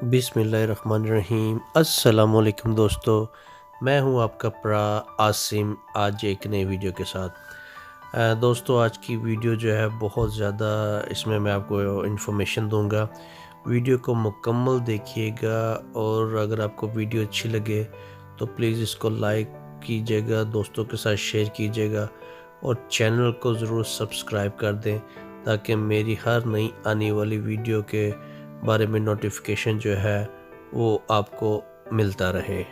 बिस्मिल्लाहिर्रहमानिर्रहीम। अस्सलामुअलैकुम दोस्तों, मैं हूं आपका आसिम, आज एक नई वीडियो के साथ। दोस्तों, आज की वीडियो जो है बहुत ज़्यादा, इसमें मैं आपको इन्फॉर्मेशन दूंगा। वीडियो को मुकम्मल देखिएगा और अगर आपको वीडियो अच्छी लगे तो प्लीज़ इसको लाइक कीजिएगा, दोस्तों के साथ शेयर कीजिएगा और चैनल को ज़रूर सब्सक्राइब कर दें ताकि मेरी हर नई आने वाली वीडियो के बारे में नोटिफिकेशन जो है वो आपको मिलता रहे।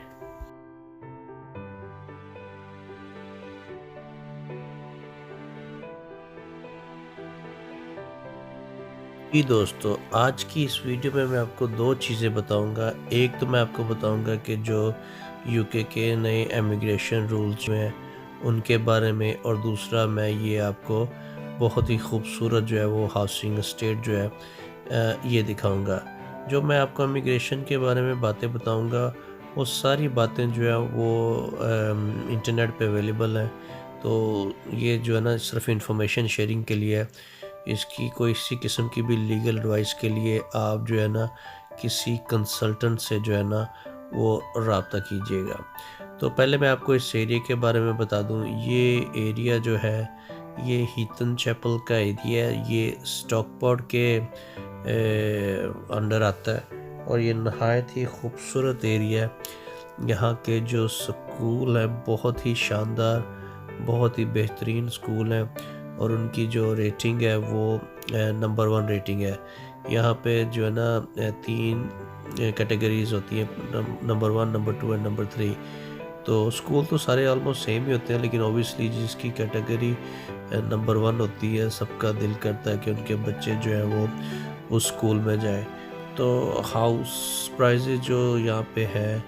जी दोस्तों, आज की इस वीडियो में मैं आपको दो चीज़ें बताऊंगा। एक तो मैं आपको बताऊंगा कि जो यूके के नए इमिग्रेशन रूल्स हैं उनके बारे में, और दूसरा मैं ये आपको बहुत ही खूबसूरत जो है वो हाउसिंग एस्टेट जो है ये दिखाऊंगा। जो मैं आपको इमिग्रेशन के बारे में बातें बताऊंगा वो सारी बातें जो है वो इंटरनेट पे अवेलेबल हैं। तो ये जो है ना सिर्फ इंफॉर्मेशन शेयरिंग के लिए है। इसकी कोई सी किस्म की भी लीगल एडवाइस के लिए आप जो है ना किसी कंसल्टेंट से जो है ना वो रब्ता कीजिएगा। तो पहले मैं आपको इस एरिया के बारे में बता दूं। ये एरिया जो है ये हीथन चैपल का एरिया है। ये स्टॉकपोर्ट के अंडर आता है और ये नहायत ही खूबसूरत एरिया है। यहाँ के जो स्कूल है बहुत ही शानदार, बहुत ही बेहतरीन स्कूल हैं और उनकी जो रेटिंग है वो नंबर 1 रेटिंग है। यहाँ पे जो है ना 3 कैटेगरीज होती हैं, नंबर 1, नंबर 2 एंड नंबर 3। तो स्कूल तो सारे ऑलमोस्ट सेम ही होते हैं, लेकिन ऑब्वियसली जिसकी कैटेगरी नंबर 1 होती है सबका दिल करता है कि उनके बच्चे जो है वो उस स्कूल में जाए। तो हाउस प्राइजेज जो यहाँ पे है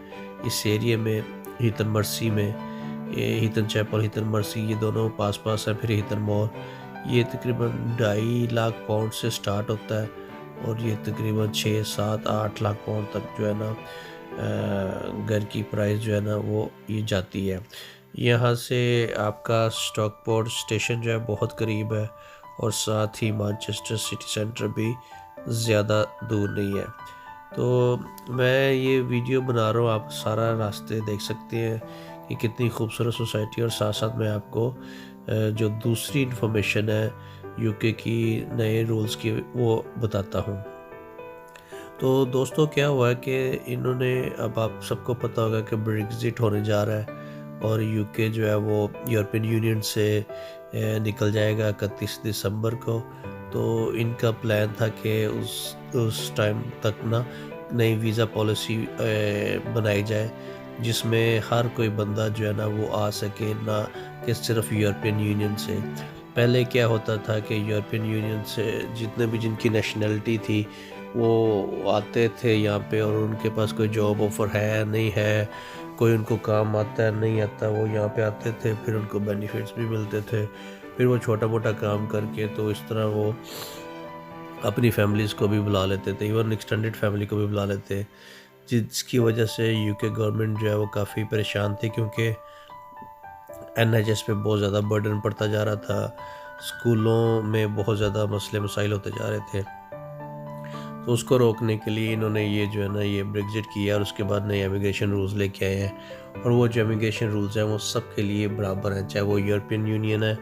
इस एरिया में, हीथन मर्सी में, ये हीथन चैपल, हीथन मर्सी, ये दोनों पास पास है। फिर हीथन मॉल, ये तकरीबन 2.5 लाख पाउंड से स्टार्ट होता है और ये तकरीबन 6, 7, 8 लाख पाउंड तक जो है ना घर की प्राइस जो है ना वो ये जाती है। यहाँ से आपका स्टॉकपोर्ट स्टेशन जो है बहुत करीब है और साथ ही मैनचेस्टर सिटी सेंटर भी ज़्यादा दूर नहीं है। तो मैं ये वीडियो बना रहा हूँ, आप सारा रास्ते देख सकते हैं कि कितनी खूबसूरत सोसाइटी, और साथ साथ मैं आपको जो दूसरी इन्फॉर्मेशन है यूके की नए रूल्स की वो बताता हूँ। तो दोस्तों, क्या हुआ है कि इन्होंने, अब आप सबको पता होगा कि ब्रेग्जिट होने जा रहा है और यूके जो है वो यूरोपियन यूनियन से निकल जाएगा 31 दिसंबर को। तो इनका प्लान था कि उस टाइम तक ना नई वीज़ा पॉलिसी बनाई जाए जिसमें हर कोई बंदा जो है ना वो आ सके, ना कि सिर्फ यूरोपियन यूनियन से। पहले क्या होता था कि यूरोपियन यूनियन से जितने भी जिनकी नेशनलिटी थी वो आते थे यहाँ पे और उनके पास कोई जॉब ऑफ़र है नहीं है, कोई उनको काम आता है नहीं आता, वो यहाँ पे आते थे, फिर उनको बेनिफिट्स भी मिलते थे, फिर वो छोटा मोटा काम करके तो इस तरह वो अपनी फैमिलीज़ को भी बुला लेते थे, इवन एक्सटेंडेड फैमिली को भी बुला लेते, जिसकी वजह से यूके गवर्नमेंट जो है वो काफ़ी परेशान थी क्योंकि एनएचएस पे बहुत ज़्यादा बर्डन पड़ता जा रहा था, स्कूलों में बहुत ज़्यादा मसले मसाइल होते जा रहे थे। तो उसको रोकने के लिए इन्होंने ये जो है ना ये ब्रेग्जिट किया और उसके बाद नए इमिग्रेशन रूल्स लेके आए हैं। और वो जो इमिग्रेशन रूल्स हैं वो सब के लिए बराबर हैं, चाहे वो यूरोपियन यूनियन है,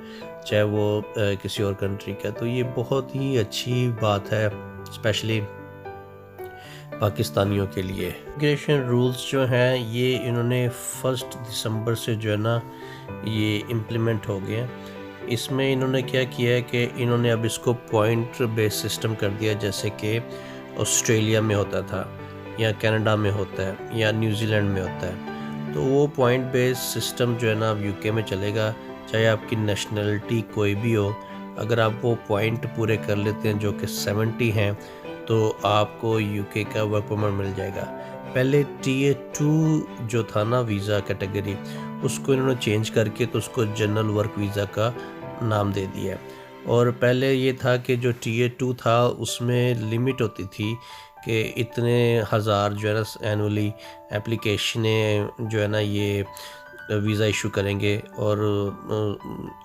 चाहे वो किसी और कंट्री का। तो ये बहुत ही अच्छी बात है स्पेशली पाकिस्तानियों के लिए। इमिग्रेशन रूल्स जो हैं ये इन्होंने 1 दिसंबर से जो है ना ये इम्प्लीमेंट हो गए हैं। इसमें इन्होंने क्या किया है कि इन्होंने अब इसको पॉइंट बेस सिस्टम कर दिया, जैसे कि ऑस्ट्रेलिया में होता था या कनाडा में होता है या न्यूजीलैंड में होता है। तो वो पॉइंट बेस सिस्टम जो है ना अब यूके में चलेगा, चाहे आपकी नेशनलिटी कोई भी हो। अगर आप वो पॉइंट पूरे कर लेते हैं जो कि 70 हैं तो आपको यूके का वर्क परमिट मिल जाएगा। पहले टीए 2 जो था ना वीज़ा कैटेगरी, उसको इन्होंने चेंज करके तो उसको जनरल वर्क वीज़ा का नाम दे दिया। और पहले ये था कि जो टीए 2 था उसमें लिमिट होती थी कि इतने हज़ार जो है ना एनुअली एप्लीकेशनें जो है ना ये वीज़ा इशू करेंगे, और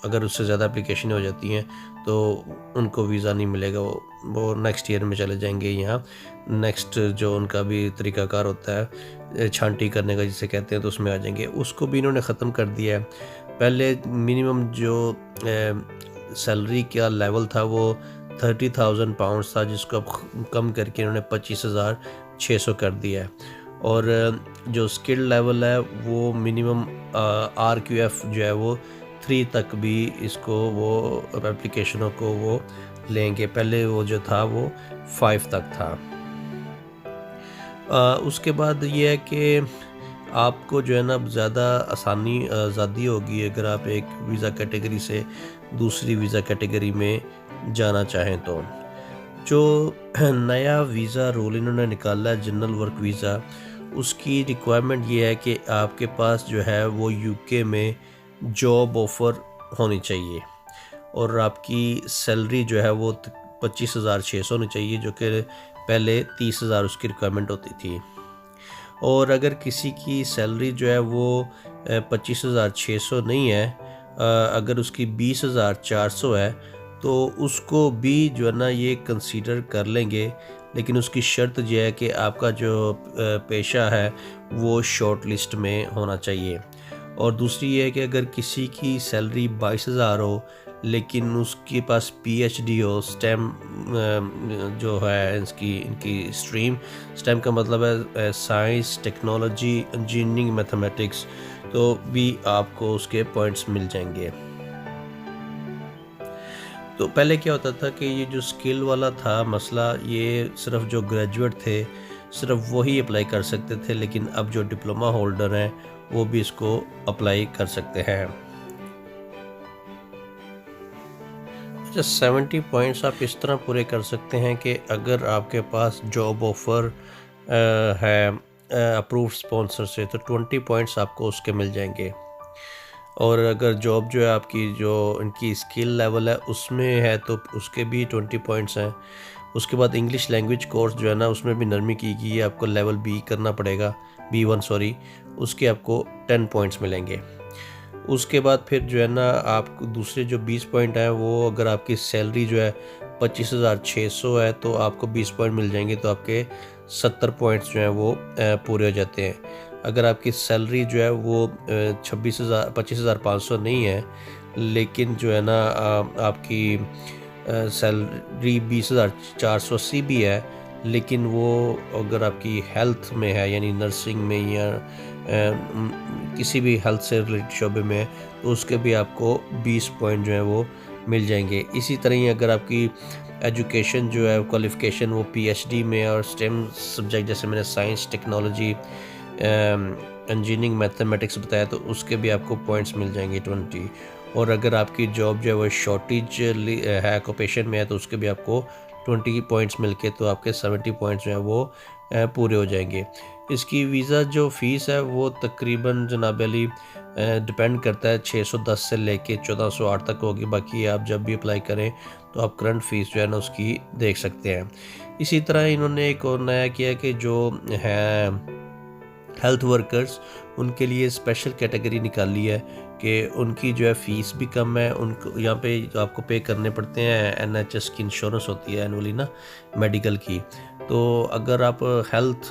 अगर उससे ज़्यादा एप्लीकेशन हो जाती हैं तो उनको वीज़ा नहीं मिलेगा, वो नेक्स्ट ईयर में चले जाएंगे। यहाँ नेक्स्ट जो उनका भी तरीक़ाकार होता है छांटी करने का जिसे कहते हैं, तो उसमें आ जाएंगे। उसको भी इन्होंने ख़त्म कर दिया है। पहले मिनिमम जो सैलरी का लेवल था वो 30,000 पाउंड्स था, जिसको अब कम करके इन्होंने 25,600 कर दिया है। और जो स्किल लेवल है वो मिनिमम RQF जो है वो 3 तक भी इसको वो एप्लीकेशनों को वो लेंगे। पहले वो जो था वो 5 तक था। उसके बाद ये है कि आपको जो है ना ज़्यादा आज़ादी होगी अगर आप एक वीज़ा कैटेगरी से दूसरी वीज़ा कैटेगरी में जाना चाहें तो। जो नया वीज़ा रूल इन्होंने निकाला है जनरल वर्क वीज़ा, उसकी रिक्वायरमेंट ये है कि आपके पास जो है वो UK में जॉब ऑफ़र होनी चाहिए, और आपकी सैलरी जो है वो 25,600 होनी चाहिए, जो कि पहले 30,000 उसकी रिक्वायरमेंट होती थी। और अगर किसी की सैलरी जो है वो 25,600 नहीं है, अगर उसकी 20,400 है, तो उसको भी जो है ना ये कंसीडर कर लेंगे, लेकिन उसकी शर्त यह है कि आपका जो पेशा है वो शॉर्ट लिस्ट में होना चाहिए। और दूसरी ये है कि अगर किसी की सैलरी 22,000 हो लेकिन उसके पास PhD हो, स्टेम जो है इनकी स्टेम का मतलब है साइंस, टेक्नोलॉजी, इंजीनियरिंग, मैथमेटिक्स, तो भी आपको उसके पॉइंट्स मिल जाएंगे। तो पहले क्या होता था कि ये जो स्किल वाला था मसला, ये सिर्फ जो ग्रेजुएट थे सिर्फ वही अप्लाई कर सकते थे, लेकिन अब जो डिप्लोमा होल्डर हैं वो भी इसको अप्लाई कर सकते हैं। अच्छा, 70 पॉइंट्स आप इस तरह पूरे कर सकते हैं कि अगर आपके पास जॉब ऑफ़र है अप्रूव्ड स्पॉन्सर से, तो 20 पॉइंट्स आपको उसके मिल जाएंगे। और अगर जॉब जो है आपकी जो इनकी स्किल लेवल है उसमें है तो उसके भी 20 पॉइंट्स हैं। उसके बाद इंग्लिश लैंग्वेज कोर्स जो है ना उसमें भी नरमी की गई है, आपको लेवल B करना पड़ेगा, B1 सॉरी, उसके आपको 10 पॉइंट्स मिलेंगे। उसके बाद फिर जो है ना आपको दूसरे जो 20 पॉइंट हैं वो अगर आपकी सैलरी जो है 25,600 है तो आपको 20 पॉइंट मिल जाएंगे, तो आपके 70 पॉइंट्स जो हैं वो पूरे हो जाते हैं। अगर आपकी सैलरी जो है वो 25,500 नहीं है, लेकिन जो है ना आपकी सैलरी 20,480 भी है, लेकिन वो अगर आपकी हेल्थ में है यानी नर्सिंग में या किसी भी हेल्थ से रिलेटेड शोबे में है, तो उसके भी आपको 20 पॉइंट जो है वो मिल जाएंगे। इसी तरह ही अगर आपकी एजुकेशन जो है क्वालिफ़िकेशन वो PhD में और स्टेम सब्जेक्ट जैसे मैंने साइंस, टेक्नोलॉजी, इंजीनियरिंग, मैथमेटिक्स बताया, तो उसके भी आपको पॉइंट्स मिल जाएंगे 20। और अगर आपकी जॉब जो है वो शॉर्टेज है ऑक्यूपेशन में है, तो उसके भी आपको 20 पॉइंट्स मिलके तो आपके 70 पॉइंट्स जो हैं वो पूरे हो जाएंगे। इसकी वीज़ा जो फ़ीस है वो तकरीबन जनाब अली डिपेंड करता है 610 से लेके 1408 तक होगी। बाकी आप जब भी अप्लाई करें तो आप करंट फ़ीस जो है ना उसकी देख सकते हैं। इसी तरह इन्होंने एक और नया किया कि जो है हेल्थ वर्कर्स, उनके लिए स्पेशल कैटेगरी निकाली है कि उनकी जो है फ़ीस भी कम है। उनको यहाँ पे आपको पे करने पड़ते हैं, NHS की इंश्योरेंस होती है एनुअली ना मेडिकल की, तो अगर आप हेल्थ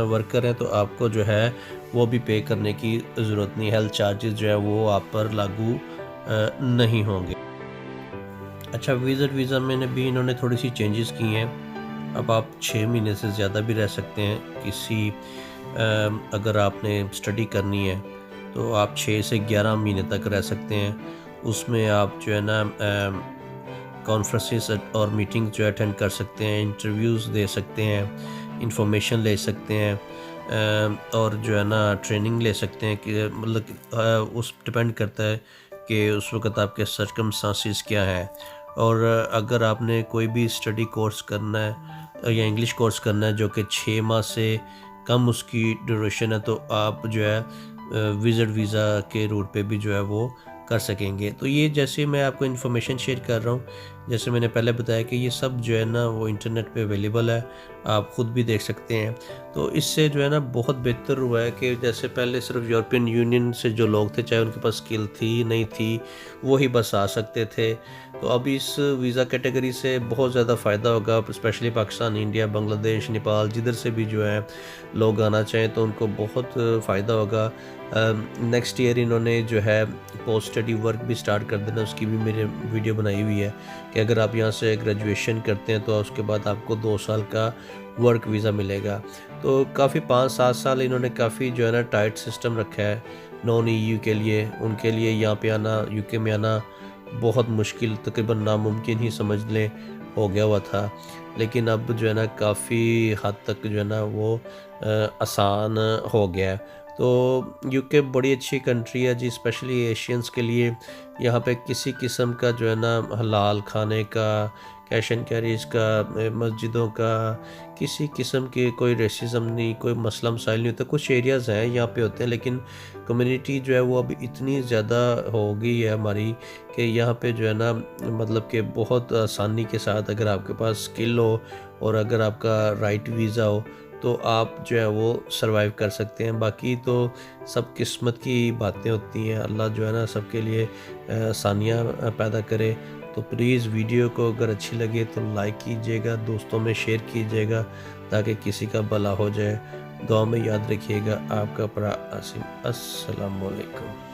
वर्कर हैं तो आपको जो है वो भी पे करने की ज़रूरत नहीं, हेल्थ चार्जेस जो है वो आप पर लागू नहीं होंगे। अच्छा, विज़िट वीज़ा में भी इन्होंने थोड़ी सी चेंजेस की हैं। अब आप 6 महीने से ज़्यादा भी रह सकते हैं किसी अगर आपने स्टडी करनी है तो आप 6 से 11 महीने तक रह सकते हैं। उसमें आप जो है ना कॉन्फ्रेंसेस और मीटिंग जो अटेंड कर सकते हैं, इंटरव्यूज़ दे सकते हैं, इंफॉर्मेशन ले सकते हैं, और जो है ना ट्रेनिंग ले सकते हैं कि मतलब उस डिपेंड करता है कि उस वक्त आपके सर्कमस्टांसेस क्या हैं। और अगर आपने कोई भी स्टडी कोर्स करना है या इंग्लिश कोर्स करना है जो कि 6 माह से कम उसकी ड्यूरेशन है, तो आप जो है विज़िट वीज़ा के रूट पे भी जो है वो कर सकेंगे। तो ये जैसे मैं आपको इन्फॉर्मेशन शेयर कर रहा हूँ जैसे मैंने पहले बताया कि ये सब जो है ना वो इंटरनेट पे अवेलेबल है, आप ख़ुद भी देख सकते हैं। तो इससे जो है ना बहुत बेहतर हुआ है कि जैसे पहले सिर्फ यूरोपियन यूनियन से जो लोग थे, चाहे उनके पास स्किल थी नहीं थी, वो ही बस आ सकते थे। तो अब इस वीज़ा कैटेगरी से बहुत ज़्यादा फ़ायदा होगा, स्पेशली पाकिस्तान, इंडिया, बांग्लादेश, नेपाल, जिधर से भी जो है लोग आना चाहें तो उनको बहुत फ़ायदा होगा। नेक्स्ट ईयर इन्होंने जो है पोस्ट स्टडी वर्क भी स्टार्ट कर देना, उसकी भी मैंने वीडियो बनाई हुई है कि अगर आप यहाँ से ग्रेजुएशन करते हैं तो उसके बाद आपको 2 साल का वर्क वीज़ा मिलेगा। तो काफ़ी 5-7 साल इन्होंने काफ़ी जो है ना टाइट सिस्टम रखा है नॉन ईयू के लिए। उनके लिए यहाँ पे आना, यूके में आना बहुत मुश्किल, तकरीबन नामुमकिन ही समझ लें हो गया हुआ था। लेकिन अब जो है ना काफ़ी हद तक जो है ना वो आसान हो गया है। तो यूके बड़ी अच्छी कंट्री है जी, स्पेशली एशियंस के लिए। यहाँ पे किसी किस्म का जो है ना हलाल खाने का, कैश एंड कैरीज का, मस्जिदों का, किसी किस्म के कोई रेसिज्म नहीं, कोई मसला मसाइल नहीं होता। कुछ एरियाज़ हैं यहाँ पे होते हैं, लेकिन कम्युनिटी जो है वो अब इतनी ज़्यादा हो गई है हमारी कि यहाँ पे जो है ना मतलब कि बहुत आसानी के साथ अगर आपके पास स्किल हो और अगर आपका राइट वीज़ा हो तो आप जो है वो सरवाइव कर सकते हैं। बाकी तो सब किस्मत की बातें होती हैं, अल्लाह जो है ना सबके लिए आसानियाँ पैदा करे। तो प्लीज़ वीडियो को अगर अच्छी लगे तो लाइक कीजिएगा, दोस्तों में शेयर कीजिएगा ताकि किसी का भला हो जाए। दुआ में याद रखिएगा। आपका अपना आसिम। अस्सलाम वालेकुम।